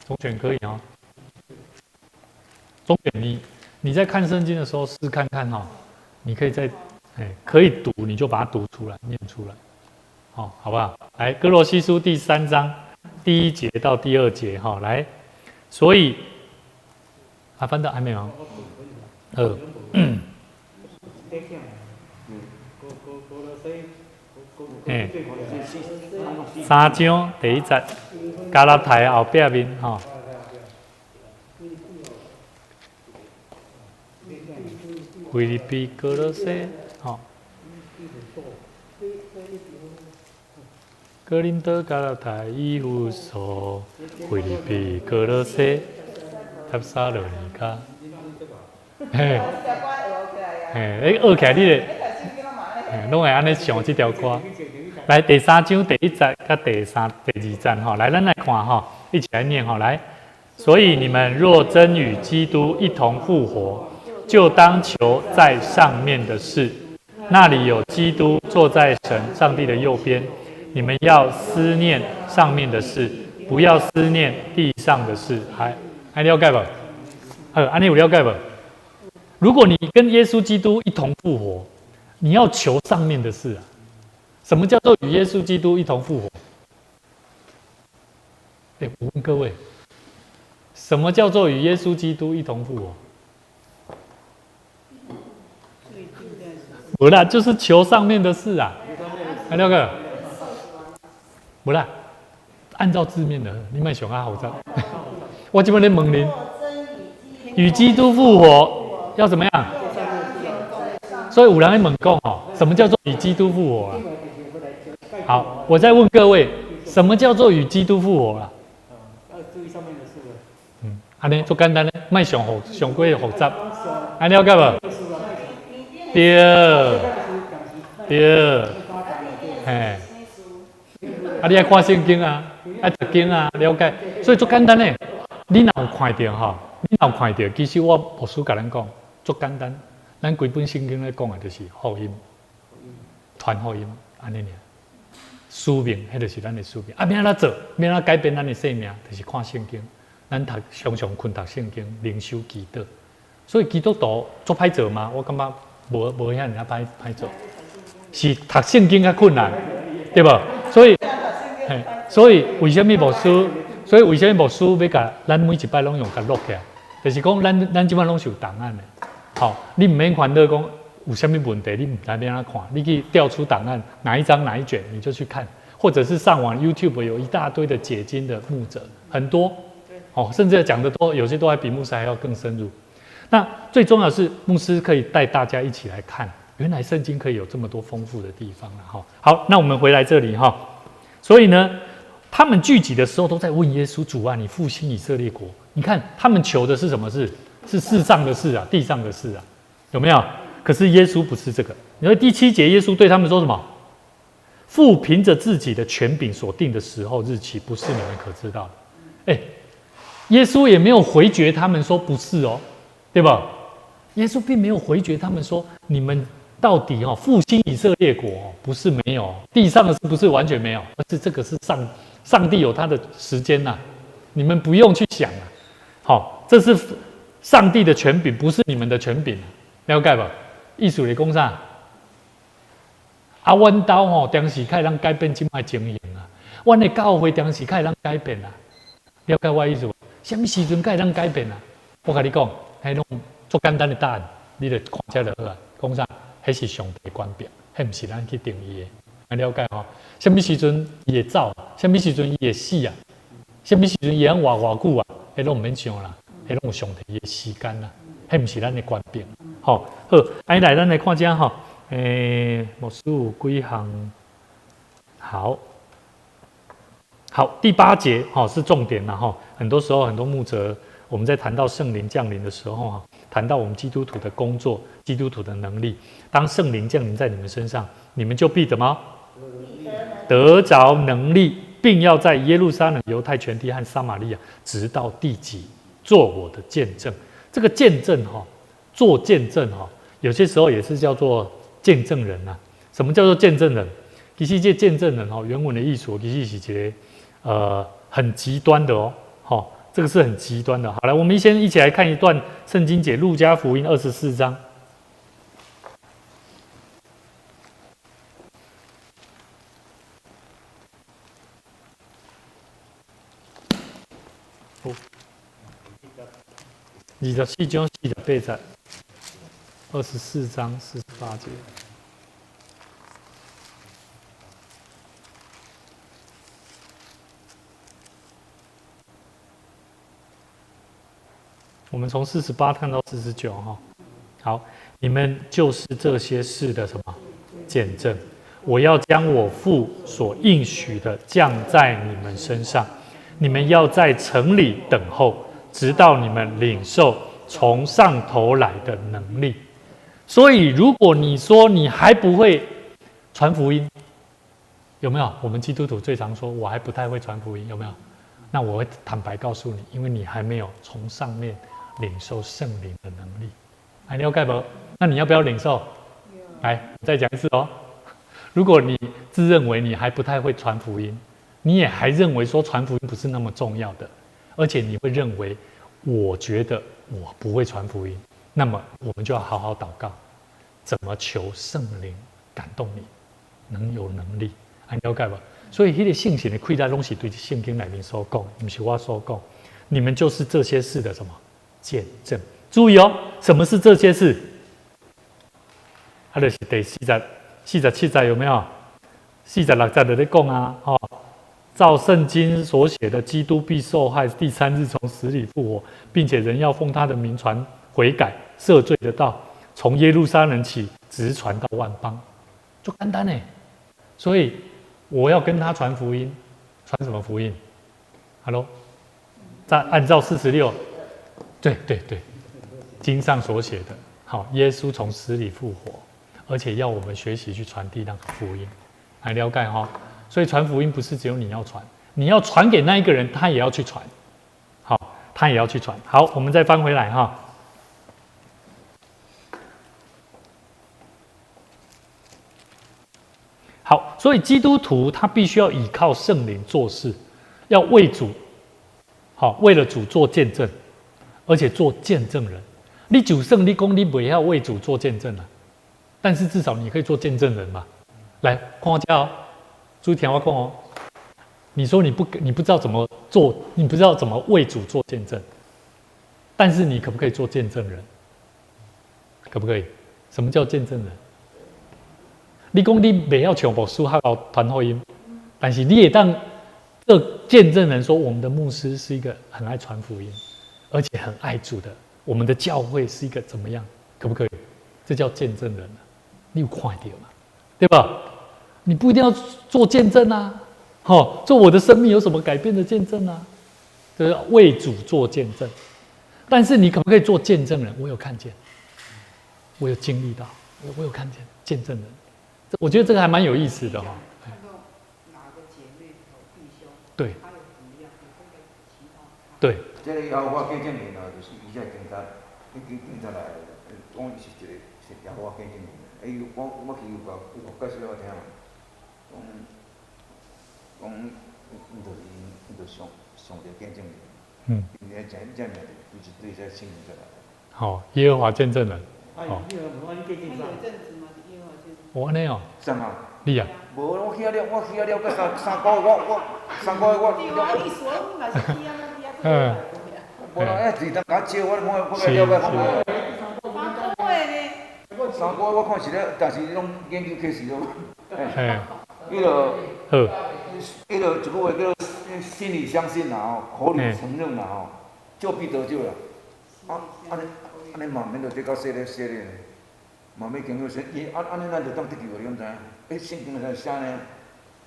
中选可以中选你在看圣经的时候试看看你可以可以读你就把它读出来念出来，好不好？来，哥罗西书第3章第1节到第2节来，所以翻到还没有3章第1节，加拉太后壁面腓立比、哥罗西，哥林多、加拉太、以弗所、腓立比、哥罗西、帖撒罗尼迦，学起来你咧，拢会安尼想这条歌。来，第3章第1节甲第2节来，咱来看一起来念来。所以你们若真与基督一同复活，就当求在上面的事，那里有基督坐在上帝的右边。你们要思念上面的事，不要思念地上的事。还了解不？安尼有了解不？如果你跟耶稣基督一同复活，你要求上面的事什么叫做与耶稣基督一同复活？我问各位，什么叫做与耶稣基督一同复活？不啦，就是求上面的事了解？不啦，按照字面的，你卖熊啊好在。我这边在问您，若真与基督复活要怎么样？所以有人在问讲哦，什么叫做与基督复活啊？好，我再问各位，什么叫做与基督复活啊？要注意上面的事了。安尼足简单咧，卖上过复杂，安了解无？对，对，嘿，你爱看圣经啊，爱读经啊，了解，所以足简单咧。你若有看到吼，你若有看到，其实我牧师甲咱讲，足简单，咱规本圣经咧讲的就是福音，传福音，安尼尔。使命，迄就是咱的使命。要安怎做？要安怎改变咱的生命？就是看圣经。咱常常困读圣经，灵修祈祷。所以基督徒做歹做嘛？我感觉无遐尔歹做，是读圣经较困难，对无？所以为什么牧师？所以为什么牧师要甲咱每一摆拢用甲录起来？就是讲咱即摆拢是有档案的。好，你唔免烦恼讲有什么问题，你唔知要安怎看，你去调出档案，哪一章哪一卷你就去看，或者是上网 YouTube 有一大堆的解经的牧者，很多，哦，甚至讲的多，有些都还比牧师还要更深入。那最重要的是，牧师可以带大家一起来看，原来圣经可以有这么多丰富的地方了哈。好，那我们回来这里哈，所以呢，他们聚集的时候都在问耶稣：主啊，你复兴以色列国。你看，他们求的是什么事？是世上的事啊，地上的事啊，有没有？可是耶稣不是这个。你说第7节，耶稣对他们说什么？父凭着自己的权柄所定的时候日期，不是你们可知道的。耶稣也没有回绝他们说不是哦，对吧？耶稣并没有回绝他们说你们到底复兴以色列国不是没有，地上的事不是完全没有，而是这个是上帝有他的时间呐，你们不用去想啊。好，这是上帝的权柄，不是你们的权柄，了解吧？意思是讲啥？阮兜当时可以让改变即摆情形啊，阮的教会当时可以让改变啊，了解我意思无？什么时阵可以让改变啊？我跟你讲，迄种足简单的答案，你就看遮就好啊。讲啥？迄是上帝权柄，迄不是咱去定义的。了解吼？什么时阵伊会走？什么时阵伊会死啊？什么时阵伊通活久啊？迄拢唔免想啦，迄拢有上帝的时间啦，迄不是咱的权柄。好，来咱来看遮吼。牧师有几项好，第8节是重点啦哈。很多时候，很多牧者，我们在谈到圣灵降临的时候谈到我们基督徒的工作、基督徒的能力。当圣灵降临在你们身上，你们就必怎么得着能力，并要在耶路撒冷、犹太全地和撒玛利亚，直到地极，做我的见证。这个见证做见证有些时候也是叫做见证人啊。什么叫做见证人？其实这见证人原文的意思其实是一个很极端的这个是很极端的。好来，我们先一起来看一段圣经节，路加福音24章。24章48节，24章48节。我们从48看到49好，你们就是这些事的什么见证？我要将我父所应许的降在你们身上，你们要在城里等候，直到你们领受从上头来的能力。所以，如果你说你还不会传福音，有没有？我们基督徒最常说，我还不太会传福音，有没有？那我会坦白告诉你，因为你还没有从上面领受圣灵的能力。了解不？那你要不要领受？来，再讲一次哦。如果你自认为你还不太会传福音，你也还认为说传福音不是那么重要的，而且你会认为，我觉得我不会传福音，那么我们就要好好祷告，怎么求圣灵感动你，能有能力。了解吧？所以，那个信心的亏待东西，对圣经里面所讲，不是我所讲。你们就是这些事的什么见证？注意哦，什么是这些事？就是第47节有没有？46节就在讲啊，照圣经所写的，基督必受害，第3日从死里复活，并且人要奉他的名传悔改、赦罪的道，从耶路撒冷起，直传到万邦，就简单呢。所以我要跟他传福音，传什么福音 ？Hello， 在按照46，对，经上所写的，好，耶稣从死里复活，而且要我们学习去传递那个福音，来了解哈。所以传福音不是只有你要传，你要传给那一个人，他也要去传，好，他也要去传。好，我们再翻回来哈。好，所以基督徒他必须要依靠圣灵做事，要为主，好，为了主做见证，而且做见证人。你主圣，你讲你不要为主做见证啊，但是至少你可以做见证人嘛。来，看我家哦，注意听我讲哦。你说你不知道怎么做，你不知道怎么为主做见证，但是你可不可以做见证人？可不可以？什么叫见证人？你讲你不要像牧师还要传福音，但是你也当这见证人说，我们的牧师是一个很爱传福音，而且很爱主的。我们的教会是一个怎么样？可不可以？这叫见证人啊！你有看到嘛？对吧？你不一定要做见证啊，做我的生命有什么改变的见证啊？就是为主做见证。但是你可不可以做见证人？我有看见，我有经历到，我有看见见证人。我觉得这个还蛮有意思的哈。看到哪个姐妹和弟兄，对，他有怎么样，你会来祈祷他。对。这个要我见证人啊，就是伊才警察，警察来，讲伊是一个是要我见证人。我去有介绍我听，讲伊就是上帝见证人。你来讲这样的，就是对这信出来。好，耶和华见证人。哎，你有无你见证啥？有一阵子嘛，耶和华见证。我安尼哦。什么？你啊？无，我去了，个三个月，我3个月我。对啊，你说你嘛是去啊，你啊。无啦，是当甲招我去了解看卖。3个月我看是咧，但是拢研究开始咯。迄落，迄落一句话叫心里相信啦口里承认啦就必得救啦。安尼嘛免着得到说咧，嘛免经过说，安尼咱就当得救了，你知影？圣经在写呢。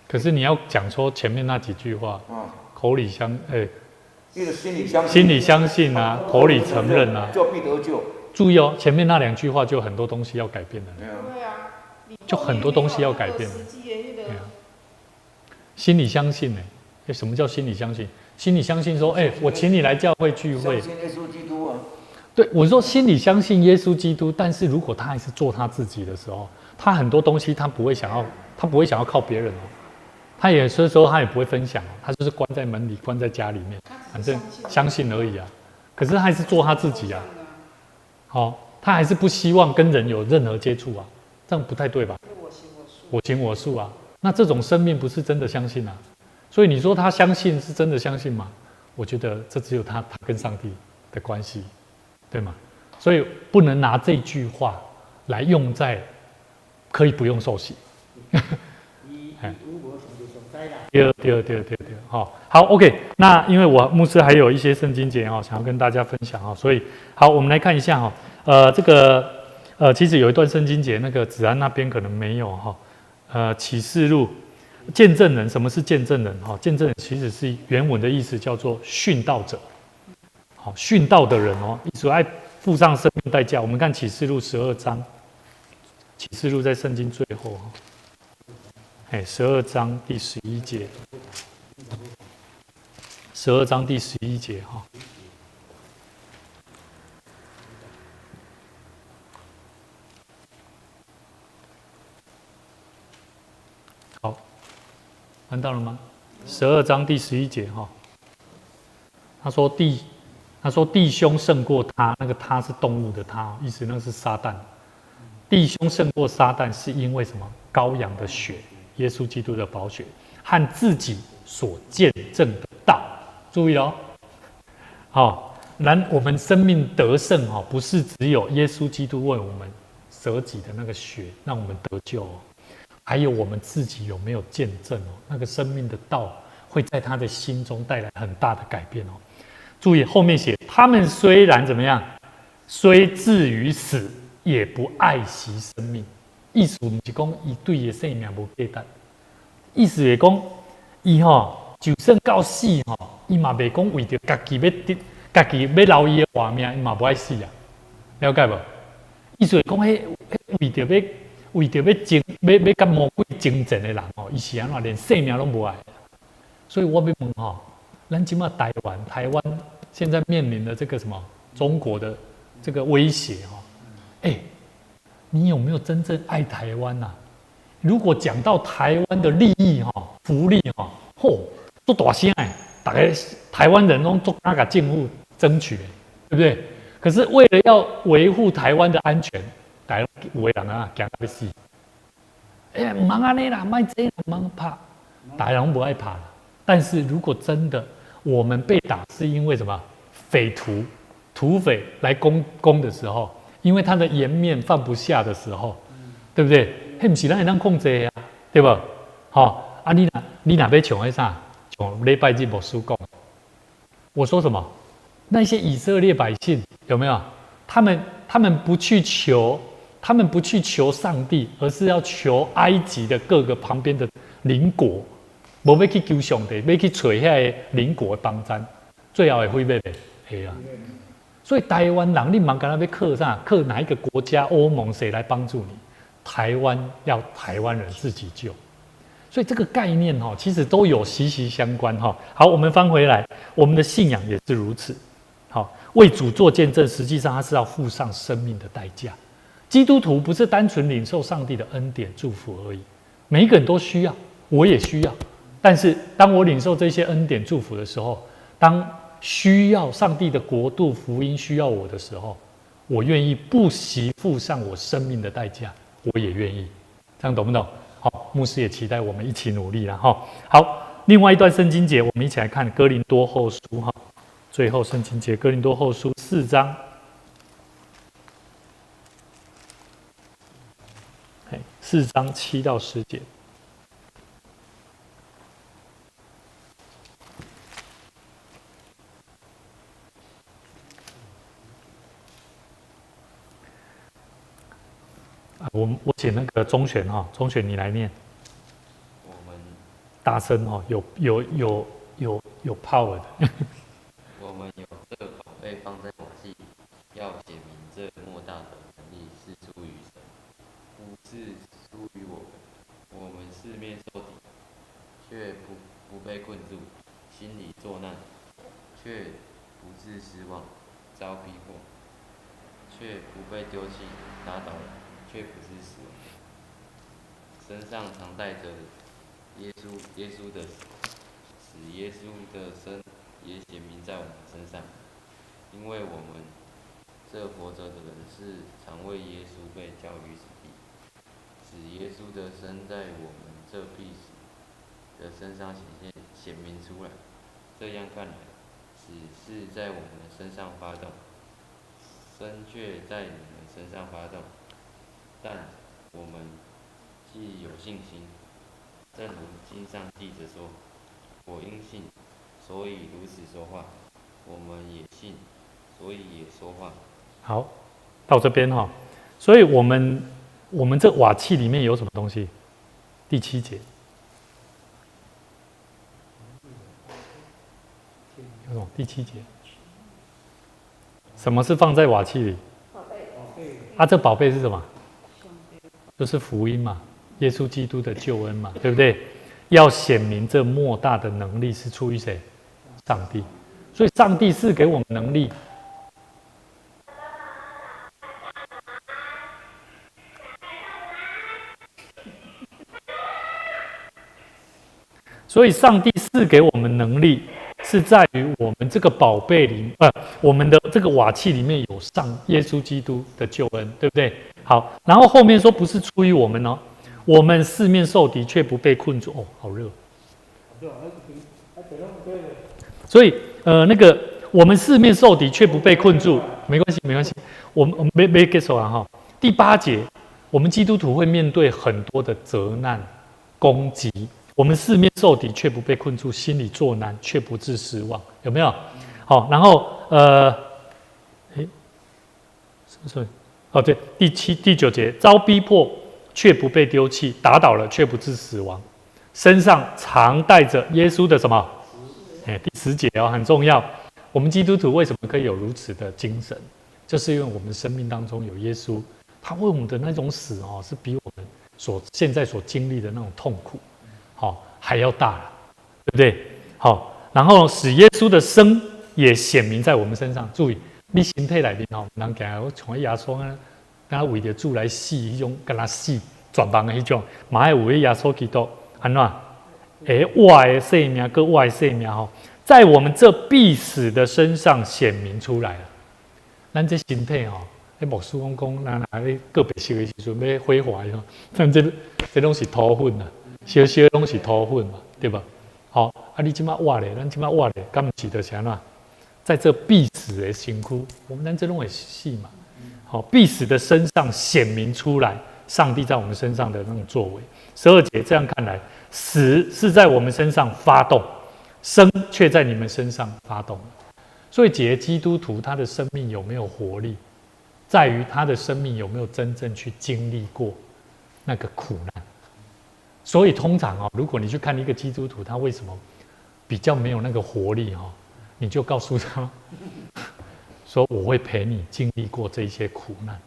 可是你要讲说前面那几句话，口里心里相信啊，口里承认啊，就必得救。注意哦，前面那2句话就很多东西要改变的，对啊，就很多东西要改变的。心里相信什么叫心里相信？心里相信说，我请你来教会聚会。相信耶稣基督啊。对，我说心里相信耶稣基督，但是如果他还是做他自己的时候，他很多东西他不会想要靠别人哦，他也所以说他也不会分享哦，他就是关在门里，关在家里面，反正相信而已啊。可是他还是做他自己啊。他还是不希望跟人有任何接触啊，这样不太对吧？我行我素啊，那这种生命不是真的相信啊。所以你说他相信是真的相信吗？我觉得这只有他跟上帝的关系，对吗？所以不能拿这句话来用在可以不用受洗。对，好 ，OK。那因为我牧师还有一些圣经节想要跟大家分享所以好，我们来看一下这个其实有一段圣经节，那个子安那边可能没有启示录见证人，什么是见证人？见证人其实是原文的意思叫做殉道者，殉道的人意思爱付上生命代价。我们看启示录12章，启示录在圣经最后12章第11节，12章第11节好，看到了吗？12章第11节他说弟兄胜过他，那个他是动物的他，意思那是撒旦。弟兄胜过撒旦是因为什么？羔羊的血。耶稣基督的宝血和自己所见证的道，注意哦。我们生命得胜不是只有耶稣基督为我们舍己的那个血让我们得救还有我们自己有没有见证那个生命的道会在他的心中带来很大的改变哦。注意后面写，他们虽然怎么样，虽至于死，也不爱惜生命。意思不是讲伊对伊的生命无价值，意思是讲伊就算到死伊嘛袂讲为着家己要留伊的活命，伊嘛不爱死啊，了解无？意思是讲，为着要甲魔鬼争战的人伊是安怎连性命都无爱？所以我要问咱今嘛台湾现在面临的这个什么中国的这个威胁你有没有真正爱台湾啊？如果讲到台湾的利益福利做大声大家台湾人都做那个政府争取，对不对？可是为了要维护台湾的安全，大家有的人惊到要死。唔通安尼啦，卖这啦，唔通怕，大家人不爱怕啦。但是如果真的我们被打是因为什么？土匪来攻的时候，因为他的颜面放不下的时候，对不对？迄不是咱会当控制啊，对不？你哪要抢啥？抢礼拜日牧师讲，我说什么？那些以色列百姓有没有？他们不去求上帝，而是要求埃及的各个旁边的邻国。无要去求上帝，要去找遐个邻国的帮衬，最后会毁灭的，系啊。所以台湾人，你茫敢要靠啥？靠哪一个国家？欧盟谁来帮助你？台湾要台湾人自己救。所以这个概念其实都有息息相关好，我们翻回来，我们的信仰也是如此。好，为主做见证，实际上他是要付上生命的代价。基督徒不是单纯领受上帝的恩典祝福而已，每一个人都需要，我也需要。但是当我领受这些恩典祝福的时候，当需要上帝的国度福音需要我的时候，我愿意不惜付上我生命的代价，我也愿意。这样懂不懂？好，牧师也期待我们一起努力啦好，另外一段圣经节，我们一起来看哥林多后书最后圣经节，哥林多后书4章，4章7到10节。我请那个中选中选你来念。我们大声有 power 的。我们有这个宝贝放在瓦器，要显明这莫大的能力是出于神，不是出于我们。我们四面受敌，却不被困住；心里作难，却不致失望；遭逼迫，却不被丢弃；打倒了，却不是死亡。身上常带着耶稣的死，使耶稣的生也显明在我们身上。因为我们这活着的人是常为耶稣被交于死地，使耶稣的生在我们这必死的身上显明出来。这样看来，死是在我们的身上发动，生却在你们身上发动。但我们既有信心，正如经上记着说：“我因信，所以如此说话。”我们也信，所以也说话。好，到这边所以我们这瓦器里面有什么东西？第7节，有什么？第7节，什么是放在瓦器里？宝贝。这宝贝是什么？就是福音嘛，耶稣基督的救恩嘛，对不对？要显明这莫大的能力是出于谁？上帝。所以上帝是给我们能力。所以上帝赐给我们能力，是在于我们这个宝贝里，我们的这个瓦器里面有耶稣基督的救恩，对不对？好，然后后面说不是出于我们我们四面受敌却不被困住。好热。所以我们四面受敌却不被困住，没关系，我们没结束啊第8节，我们基督徒会面对很多的责难、攻击、我们四面受敌，却不被困住；心里作难，却不致失望。有没有？好，然后是不是？哦，对，第9节，遭逼迫却不被丢弃，打倒了却不致死亡，身上常带着耶稣的什么？第10节哦，很重要。我们基督徒为什么可以有如此的精神？就是因为我们生命当中有耶稣，他为我们的那种死哦，是比我们现在所经历的那种痛苦，还要大了，对不对？好，然后使耶稣的生也显明在我们身上。注意，你身体里面人家我从耶稣啊，跟他为着主来死，迄种跟他死绝望的迄种，嘛要为耶稣基督安怎？我的生命，跟我的生命在我们这必死的身上显明出来了。咱这身体牧师讲，咱咧个别色的时阵要毁坏咱这拢是土粉啦，小小拢是土粉嘛，对吧？好，你即马活咧，咱即马活咧，敢毋是就是安怎？在这必死的身躯，我们咱这拢会死嘛。好，必死的身上显明出来，上帝在我们身上的那种作为。12节这样看来，死是在我们身上发动，生却在你们身上发动。所以，基督徒他的生命有没有活力，在于他的生命有没有真正去经历过那个苦难。所以，通常如果你去看一个基督徒，他为什么比较没有那个活力你就告诉他说：“我会陪你经历过这些苦难。”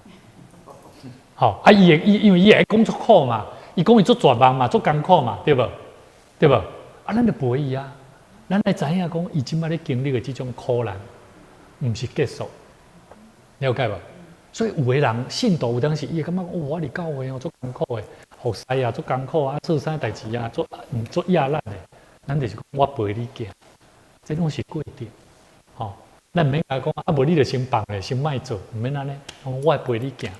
好因为伊会讲足苦嘛，伊讲伊足绝望嘛，足艰苦嘛，对不？对不？咱就陪伊啊。咱来知影讲，伊即摆咧经历的这种苦难，唔是结束，了解无？所以有个人信徒有当时伊会感觉，我伫教会足艰苦的，服侍啊足艰苦啊，做啥代志啊足压力的，咱就是讲我陪你行，这拢是过程。咱唔免讲无你就先放咧，先莫做，唔免安尼，我会陪你行。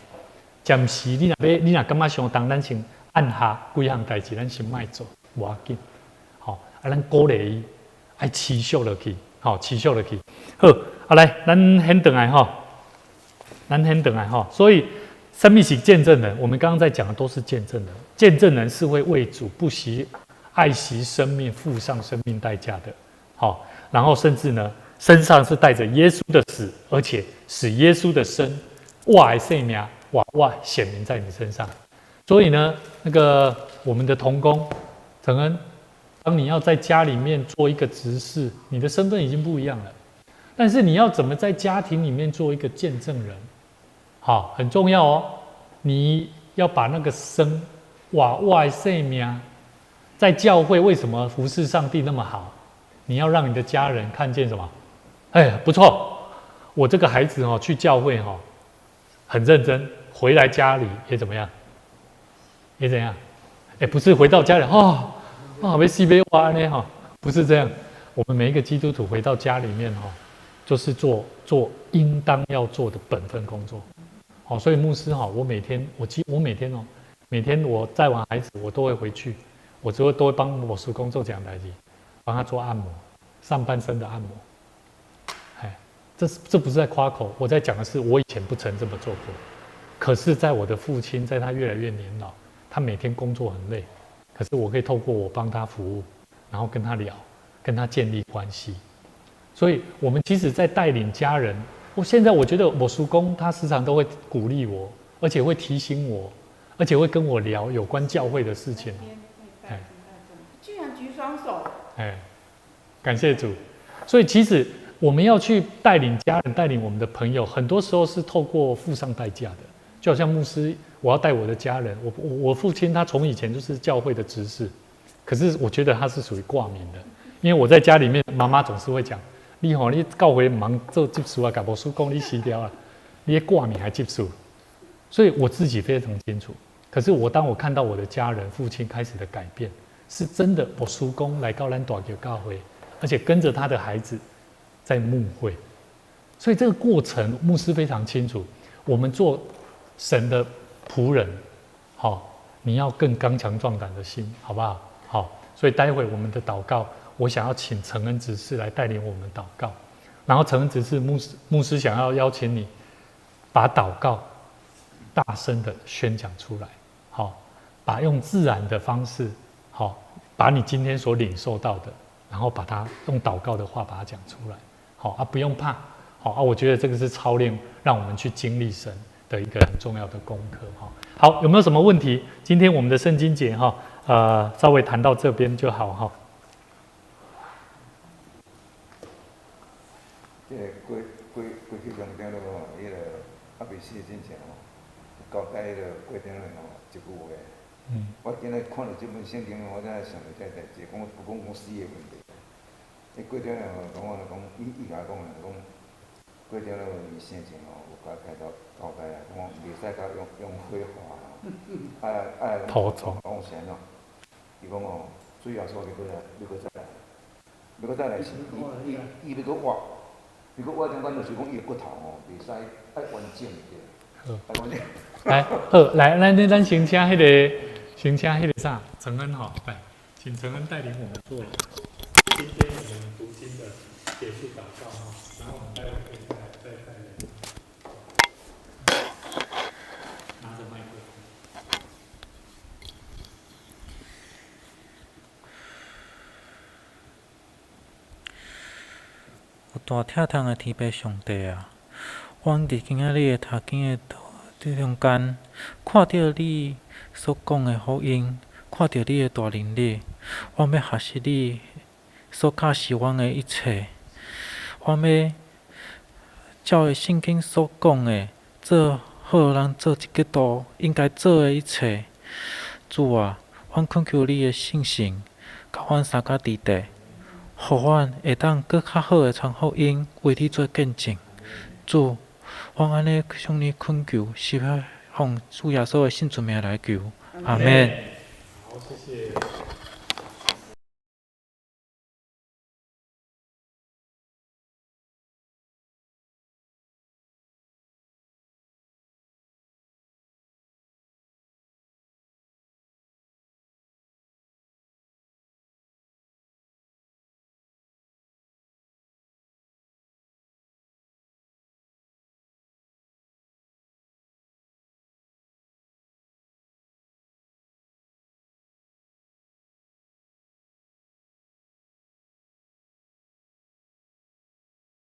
暂时你若感觉相当，咱先按下几项代志，咱先莫做，无要紧。咱鼓励伊。爱持续落去，持续落去。好，来，咱先回来咱先回来所以，什么是见证人？我们刚刚在讲的都是见证人。见证人是会为主不惜爱惜生命、付上生命代价的。然后甚至呢，身上是带着耶稣的死，而且使耶稣的生，我的生命，哇显明在你身上。所以呢，那个我们的同工承恩。当你要在家里面做一个执事，你的身份已经不一样了。但是你要怎么在家庭里面做一个见证人？很重要哦。你要把那个生，我的生命，在教会为什么服侍上帝那么好？你要让你的家人看见什么？不错，我这个孩子去教会很认真，回来家里也怎么样？也怎样？不是回到家里被西北挖呢不是这样。我们每一个基督徒回到家里面就是做应当要做的本分工作。所以牧师我每天每天我载完孩子，我都会回去，我都会帮我叔公做这样的事，帮他做按摩，上半身的按摩。这不是在夸口，我在讲的是我以前不曾这么做过。可是，在我的父亲，在他越来越年老，他每天工作很累。可是我可以透过我帮他服务，然后跟他聊，跟他建立关系。所以，我们其实在带领家人。现在我觉得我叔公他时常都会鼓励我，而且会提醒我，而且会跟我聊有关教会的事情。居然举双手！感谢主。所以其实我们要去带领家人，带领我们的朋友，很多时候是透过付上代价的。就好像牧师，我要带我的家人，我父亲他从以前就是教会的执事，可是我觉得他是属于挂名的，因为我在家里面，妈妈总是会讲，你教会忙做执事啊，把牧师讲你死掉了，你挂名还执事，所以我自己非常清楚。可是当我看到我的家人父亲开始的改变，是真的，牧师公来到咱大桥教会，而且跟着他的孩子在牧会，所以这个过程牧师非常清楚，我们做神的仆人，你要更刚强壮胆的心，好不好？所以待会我们的祷告，我想要请承恩执事来带领我们祷告，然后承恩执事牧师想要邀请你把祷告大声的宣讲出来，把用自然的方式，把你今天所领受到的，然后把它用祷告的话把它讲出来，好啊，不用怕，好啊，我觉得这个是操练，让我们去经历神的一个很重要的功课哈。好，有没有什么问题？今天我们的圣经节哈，稍微谈到这边就好哈。即个过去中顶咯，迄个阿未死之前吼，交代迄个过顶咧吼一句话。我今日看到这本圣经，我才想到这代志，讲不讲死的问题。迄过顶咧吼，讲我讲，伊甲我讲讲过顶咧伊生前吼，有甲开到交代啊，讲袂使甲用火化吼，土葬讲啥咯？伊讲吼，主要说你过来，你过再来，你过再来是伊要搁活。如果我中间就是讲伊骨头吼，袂使爱完整的，爱完整。来，好，来，咱先请迄个，先请迄个啥，承恩吼，来，请承恩带领我们做今天我们读经的结束祷告哈，然后我们待会可以再来，拿着麦克风。有大疼痛的天父上帝啊，阮伫今仔日的读经的中间，看到你所讲的福音，看到你的大能力，阮要学习你所教示阮的一切，阮要照圣经所讲的，做好人做一基督应该做的一切。主啊，阮恳求你的信心，甲阮三脚伫地。互阮会当搁较好诶传福音，为你做见证。主，阮安尼向你恳求，是要奉主耶稣诶圣主名来求。阿免。好，谢谢。